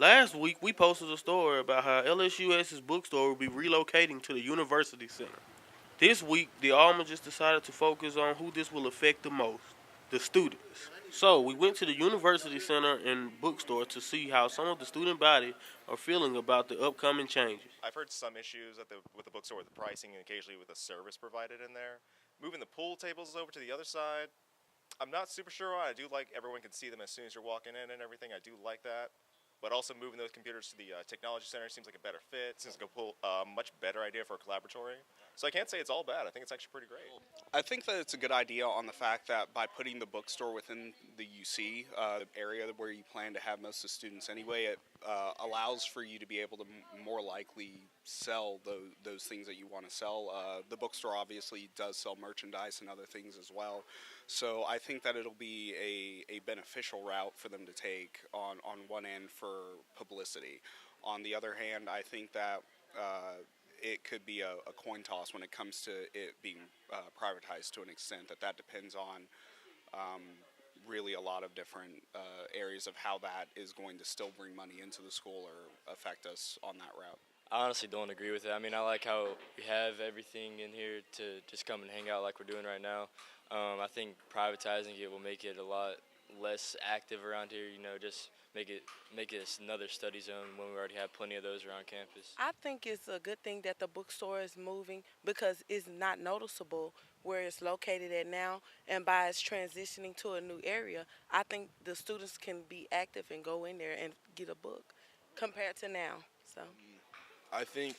Last week, we posted a story about how LSUS's bookstore will be relocating to the University Center. This week, the Almagers decided to focus on who this will affect the most, the students. So, we went to the University Center and bookstore to see how some of the student body are feeling about the upcoming changes. I've heard some issues with the bookstore with the pricing and occasionally with the service provided in there. Moving the pool tables over to the other side, I'm not super sure on. I do like everyone can see them as soon as you're walking in and everything. I do like that. But also moving those computers to the technology center seems like a better fit. Seems like a much better idea for a collaboratory. So I can't say it's all bad. I think it's actually pretty great. I think that it's a good idea on the fact that by putting the bookstore within the UC area where you plan to have most of the students anyway, it allows for you to be able to more likely sell those things that you want to sell. The bookstore obviously does sell merchandise and other things as well. So I think that it'll be a beneficial route for them to take on one end for publicity. On the other hand, I think that it could be a coin toss when it comes to it being privatized to an extent. That depends on really a lot of different areas of how that is going to still bring money into the school or affect us on that route. I honestly don't agree with it. I mean, I like how we have everything in here to just come and hang out like we're doing right now. I think privatizing it will make it a lot less active around here, just make it another study zone when we already have plenty of those around campus. I think it's a good thing that the bookstore is moving because it's not noticeable where it's located at now, and by its transitioning to a new area, I think the students can be active and go in there and get a book compared to now. So I think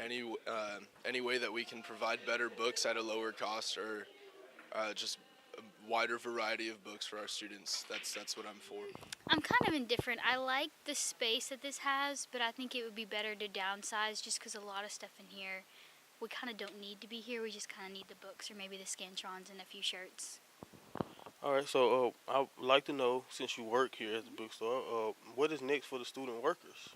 any way that we can provide better books at a lower cost or just a wider variety of books for our students, that's what I'm for. I'm kind of indifferent. I like the space that this has, but I think it would be better to downsize just because a lot of stuff in here, we kind of don't need to be here. We just kind of need the books or maybe the Scantrons and a few shirts. All right, so I'd like to know, since you work here at the bookstore, what is next for the student workers?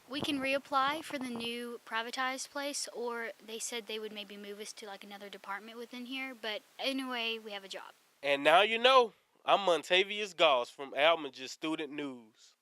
We can reapply for the new privatized place, or they said they would maybe move us to like another department within here, but anyway, we have a job. And now you know, I'm Montavious Goss from Alma's Student News.